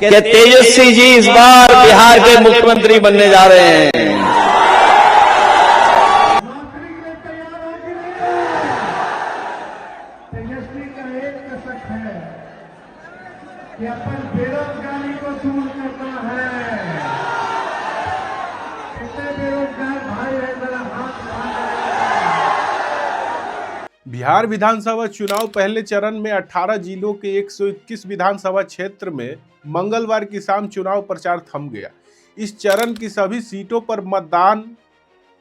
कि तेजस्वी जी इस बार बिहार के मुख्यमंत्री बनने जा रहे हैं। तेजस्वी का एक कसक है कि अपन बेरोजगारी को दूर करना है। कितने बेरोजगार भाई है, जरा हाथ बिहार विधानसभा चुनाव पहले चरण में 18 जिलों के 121 विधानसभा क्षेत्र में मंगलवार की शाम चुनाव प्रचार थम गया। इस चरण की सभी सीटों पर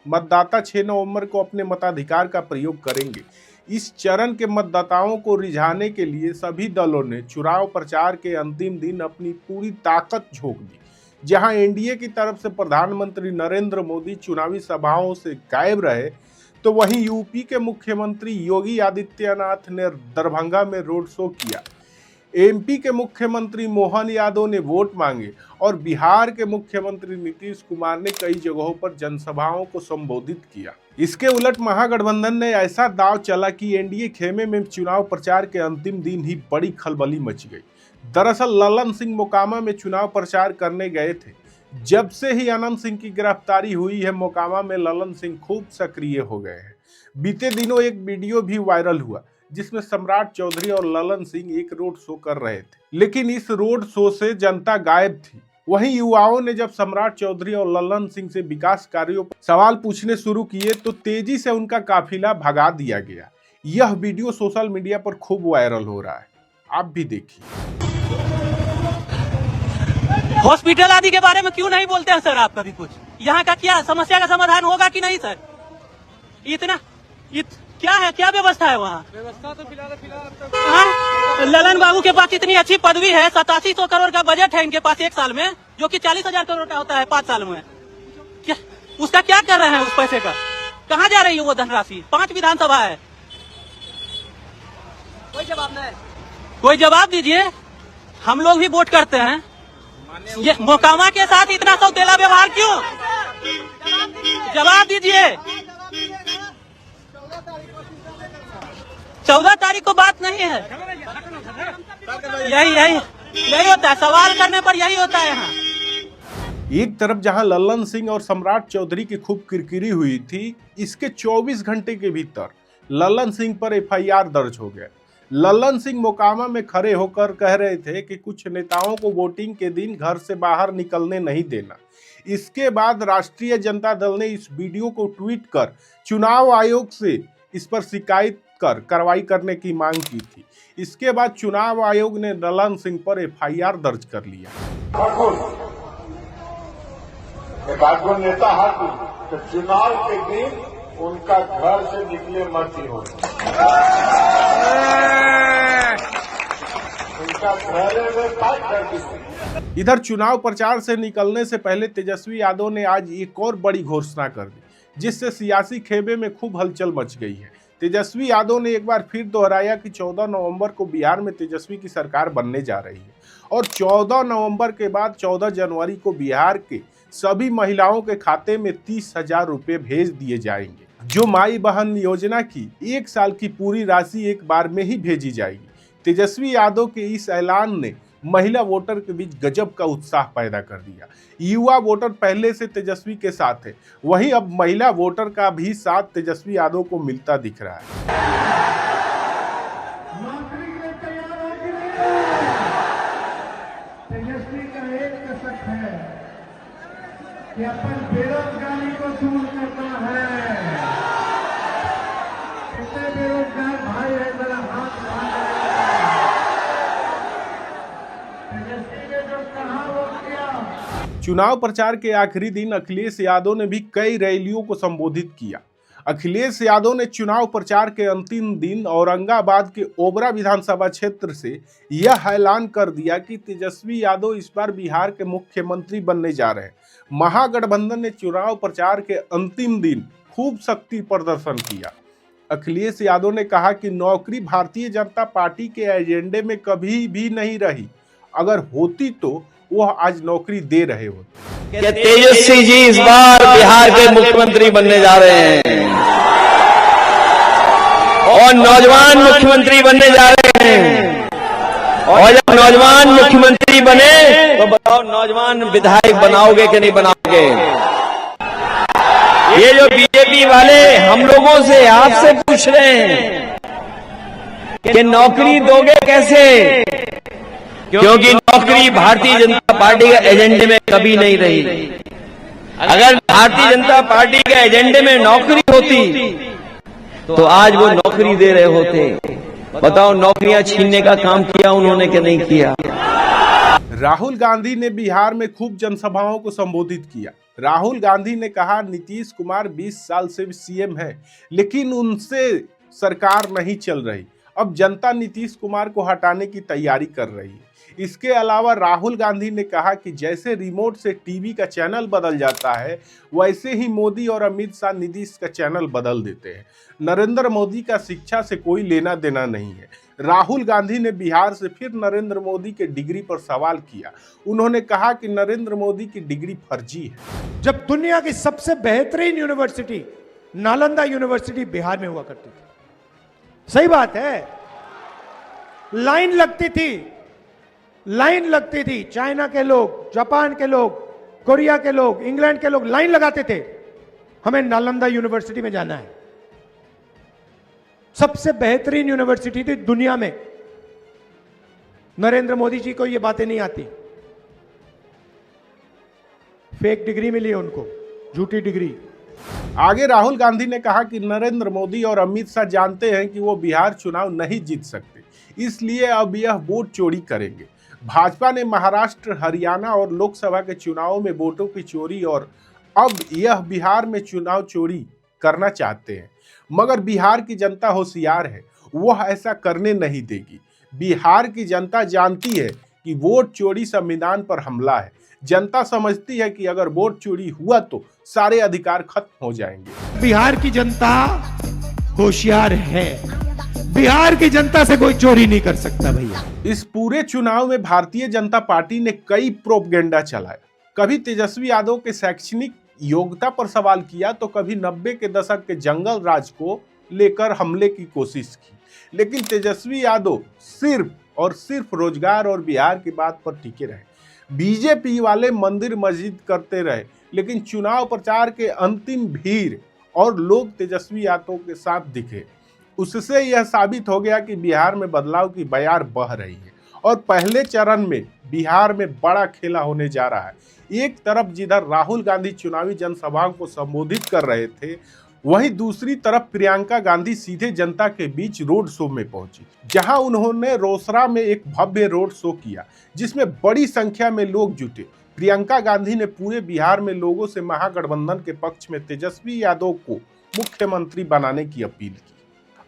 मतदाता 6 नवंबर को अपने मताधिकार का प्रयोग करेंगे। इस चरण के मतदाताओं को रिझाने के लिए सभी दलों ने चुनाव प्रचार के अंतिम दिन अपनी पूरी ताकत झोंक दी। जहां एनडीए की तरफ से प्रधानमंत्री नरेंद्र मोदी चुनावी सभाओं से गायब रहे, तो वहीं यूपी के मुख्यमंत्री योगी आदित्यनाथ ने दरभंगा में रोड शो किया। एमपी के मुख्यमंत्री मोहन यादव ने वोट मांगे और बिहार के मुख्यमंत्री नीतीश कुमार ने कई जगहों पर जनसभाओं को संबोधित किया। इसके उलट महागठबंधन ने ऐसा दांव चला कि एनडीए खेमे में चुनाव प्रचार के अंतिम दिन ही बड़ी खलबली मच गई। दरअसल ललन सिंह मोकामा में चुनाव प्रचार करने गए थे। जब से ही अनंत सिंह की गिरफ्तारी हुई है, मोकामा में ललन सिंह खूब सक्रिय हो गए हैं। बीते दिनों एक वीडियो भी वायरल हुआ जिसमें सम्राट चौधरी और ललन सिंह एक रोड शो कर रहे थे, लेकिन इस रोड शो से जनता गायब थी। वहीं युवाओं ने जब सम्राट चौधरी और ललन सिंह से विकास कार्यों पर सवाल पूछने शुरू किए तो तेजी से उनका काफिला भगा दिया गया। यह वीडियो सोशल मीडिया पर खूब वायरल हो रहा है, आप भी देखिए। हॉस्पिटल आदि के बारे में क्यों नहीं बोलते हैं सर आप कभी कुछ? यहाँ का क्या समस्या का समाधान होगा कि नहीं सर? क्या है, क्या व्यवस्था है वहाँ? व्यवस्था तो फिलहाल ललन बाबू के पास इतनी अच्छी पदवी है, 8700 करोड़ का बजट है इनके पास एक साल में, जो कि 40,000 करोड़ का होता है 5 साल में। क्या उसका क्या कर रहे हैं? उस पैसे का कहाँ जा रही है वो धनराशि? 5 विधानसभा है, कोई जवाब नहीं। कोई जवाब दीजिए, हम लोग भी वोट करते हैं। ये मोकामा के साथ इतना सौतेला व्यवहार क्यों? जवाब दीजिए। 14 तारीख को बात नहीं है, यही होता है, सवाल करने पर यही होता है। यहाँ एक तरफ जहां ललन सिंह और सम्राट चौधरी की खूब किरकिरी हुई थी, इसके 24 घंटे के भीतर ललन सिंह पर एफआईआर दर्ज हो गया। ललन सिंह मोकामा में खड़े होकर कह रहे थे कि कुछ नेताओं को वोटिंग के दिन घर से बाहर निकलने नहीं देना। इसके बाद राष्ट्रीय जनता दल ने इस वीडियो को ट्वीट कर चुनाव आयोग से इस पर शिकायत कर कार्रवाई करने की मांग की थी। इसके बाद चुनाव आयोग ने ललन सिंह पर एफआईआर दर्ज कर लिया। नेता तो चुनाव के दिन उनका घर से निकले मत ही हो, उनका घर में काट कर दी। इधर चुनाव प्रचार से निकलने से पहले तेजस्वी यादव ने आज एक और बड़ी घोषणा कर दी, जिससे सियासी खेमे में खूब हलचल मच गई है। तेजस्वी यादव ने एक बार फिर दोहराया कि 14 नवंबर को बिहार में तेजस्वी की सरकार बनने जा रही है और 14 नवंबर के बाद 14 जनवरी को बिहार के सभी महिलाओं के खाते में 30,000 रुपए भेज दिए जाएंगे। जो माई बहन योजना की 1 साल की पूरी राशि एक बार में ही भेजी जाएगी। तेजस्वी यादव के इस ऐलान ने महिला वोटर के बीच गजब का उत्साह पैदा कर दिया। युवा वोटर पहले से तेजस्वी के साथ है, वहीं अब महिला वोटर का भी साथ तेजस्वी यादव को मिलता दिख रहा है। तेजस्वी का एक कसक है कि अपन बेरोजगारी को दूर करना है। कितने बेरोजगार भाई है, जरा हाथ चुनाव प्रचार के आखिरी दिन अखिलेश यादव ने भी कई रैलियों को संबोधित किया। अखिलेश यादव ने चुनाव प्रचार के अंतिम दिन औरंगाबाद के ओबरा विधानसभा क्षेत्र से यह ऐलान कर दिया कि तेजस्वी यादव इस बार बिहार के मुख्यमंत्री बनने जा रहे हैं। महागठबंधन ने चुनाव प्रचार के अंतिम दिन खूब शक्ति प्रदर्शन किया। अखिलेश यादव ने कहा कि नौकरी भारतीय जनता पार्टी के एजेंडे में कभी भी नहीं रही, अगर होती तो वह आज नौकरी दे रहे होते। कि तेजस्वी जी इस बार बिहार के मुख्यमंत्री बनने जा रहे हैं और नौजवान मुख्यमंत्री बनने जा रहे हैं। और जब नौजवान मुख्यमंत्री मुख्यमंत्री बने तो बताओ नौजवान विधायक बनाओगे कि नहीं बनाओगे? ये जो बीजेपी वाले हम लोगों से, आपसे पूछ रहे हैं कि नौकरी दोगे कैसे? क्योंकि नौकरी भारतीय जनता पार्टी के एजेंडे में कभी नहीं रही। अगर भारतीय जनता पार्टी के एजेंडे में नौकरी होती तो आज वो नौकरी दे रहे होते। बताओ नौकरियां छीनने का काम किया उन्होंने कि नहीं किया? राहुल गांधी ने बिहार में खूब जनसभाओं को संबोधित किया। राहुल गांधी ने कहा नीतीश कुमार 20 साल से सीएम है, लेकिन उनसे सरकार नहीं चल रही। अब जनता नीतीश कुमार को हटाने की तैयारी कर रही है। इसके अलावा राहुल गांधी ने कहा कि जैसे रिमोट से टीवी का चैनल बदल जाता है, वैसे ही मोदी और अमित शाह नीतीश का चैनल बदल देते हैं। नरेंद्र मोदी का शिक्षा से कोई लेना देना नहीं है। राहुल गांधी ने बिहार से फिर नरेंद्र मोदी के डिग्री पर सवाल किया। उन्होंने कहा कि नरेंद्र मोदी की डिग्री फर्जी है। जब दुनिया की सबसे बेहतरीन यूनिवर्सिटी नालंदा यूनिवर्सिटी बिहार में हुआ करती थी, सही बात है, लाइन लगती थी। चाइना के लोग, जापान के लोग, कोरिया के लोग, इंग्लैंड के लोग लाइन लगाते थे, हमें नालंदा यूनिवर्सिटी में जाना है। सबसे बेहतरीन यूनिवर्सिटी थी दुनिया में। नरेंद्र मोदी जी को ये बातें नहीं आती। फेक डिग्री मिली है उनको, झूठी डिग्री। आगे राहुल गांधी ने कहा कि नरेंद्र मोदी और अमित शाह जानते हैं कि वो बिहार चुनाव नहीं जीत सकते, इसलिए अब यह वोट चोरी करेंगे। भाजपा ने महाराष्ट्र, हरियाणा और लोकसभा के चुनावों में वोटों की चोरी और अब यह बिहार में चुनाव चोरी करना चाहते हैं, मगर बिहार की जनता होशियार है, वह ऐसा करने नहीं देगी। बिहार की जनता जानती है कि वोट चोरी संविधान पर हमला है। जनता समझती है कि अगर वोट चोरी हुआ तो सारे अधिकार खत्म हो जाएंगे। बिहार की जनता होशियार है, बिहार की जनता से कोई चोरी नहीं कर सकता भैया। इस पूरे चुनाव में भारतीय जनता पार्टी ने कई प्रोपगेंडा चलाया। कभी तेजस्वी यादव के शैक्षणिक योग्यता पर सवाल किया तो कभी 90 के दशक के जंगल राज को लेकर हमले की कोशिश की। लेकिन तेजस्वी यादव सिर्फ और सिर्फ रोजगार और बिहार की बात पर टिके रहे। बीजेपी वाले मंदिर मस्जिद करते रहे, लेकिन चुनाव प्रचार के अंतिम भीड़ और लोग तेजस्वी यादव के साथ दिखे। उससे यह साबित हो गया कि बिहार में बदलाव की बयार बह रही है और पहले चरण में बिहार में बड़ा खेला होने जा रहा है। एक तरफ जिधर राहुल गांधी चुनावी जनसभाओं को संबोधित कर रहे थे, वहीं दूसरी तरफ प्रियंका गांधी सीधे जनता के बीच रोड शो में पहुंची, जहां उन्होंने रोसड़ा में एक भव्य रोड शो किया जिसमें बड़ी संख्या में लोग जुटे। प्रियंका गांधी ने पूरे बिहार में लोगों से महागठबंधन के पक्ष में तेजस्वी यादव को मुख्यमंत्री बनाने की अपील की।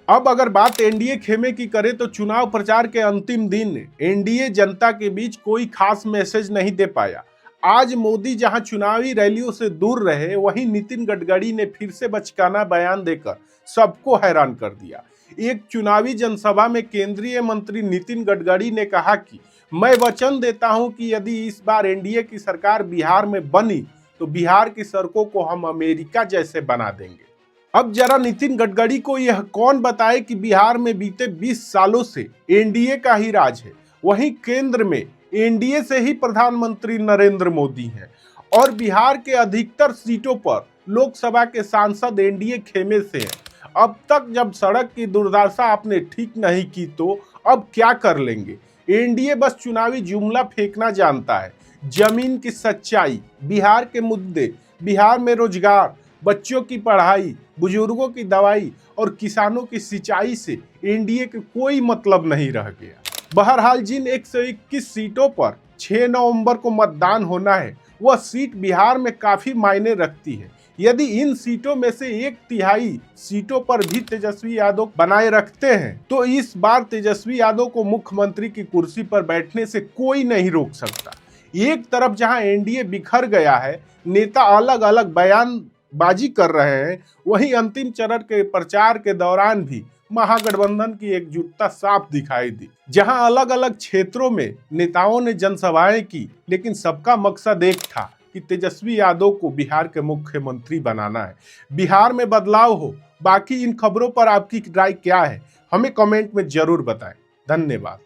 अब अगर बात एनडीए खेमे की करें तो चुनाव प्रचार के अंतिम दिन एनडीए जनता के बीच कोई खास मैसेज नहीं दे पाया। आज मोदी जहां चुनावी रैलियों से दूर रहे, वहीं नितिन गडकरी ने फिर से बचकाना बयान देकर सबको हैरान कर दिया। एक चुनावी जनसभा में केंद्रीय मंत्री नितिन गडकरी ने कहा कि मैं वचन देता हूं कि यदि इस बार एनडीए की सरकार बिहार में बनी तो बिहार की सड़कों को हम अमेरिका जैसे बना देंगे। अब जरा नितिन गडकरी को यह कौन बताए कि बिहार में बीते 20 सालों से एनडीए का ही राज है, वहीं केंद्र में एनडीए से ही प्रधानमंत्री नरेंद्र मोदी हैं और बिहार के अधिकतर सीटों पर लोकसभा के सांसद एनडीए खेमे से हैं। अब तक जब सड़क की दुर्दशा आपने ठीक नहीं की तो अब क्या कर लेंगे? एनडीए बस चुनावी जुमला फेंकना जानता है। जमीन की सच्चाई, बिहार के मुद्दे, बिहार में रोजगार, बच्चों की पढ़ाई, बुजुर्गों की दवाई और किसानों की सिंचाई से एनडीए के कोई मतलब नहीं रह गया। बहरहाल जिन 121 सीटों पर 6 नवंबर को मतदान होना है, वह सीट बिहार में काफी मायने रखती है। यदि इन सीटों में से 1/3 सीटों पर भी तेजस्वी यादव बनाए रखते हैं तो इस बार तेजस्वी यादव को मुख्यमंत्री की कुर्सी पर बैठने से कोई नहीं रोक सकता। एक तरफ जहां एनडीए बिखर गया है, नेता अलग अलग बयानबाजी कर रहे हैं, वहीं अंतिम चरण के प्रचार के दौरान भी महागठबंधन की एकजुटता साफ दिखाई दी। जहां अलग अलग क्षेत्रों में नेताओं ने जनसभाएं की, लेकिन सबका मकसद एक था कि तेजस्वी यादव को बिहार के मुख्यमंत्री बनाना है, बिहार में बदलाव हो। बाकी इन खबरों पर आपकी राय क्या है, हमें कमेंट में जरूर बताएं। धन्यवाद।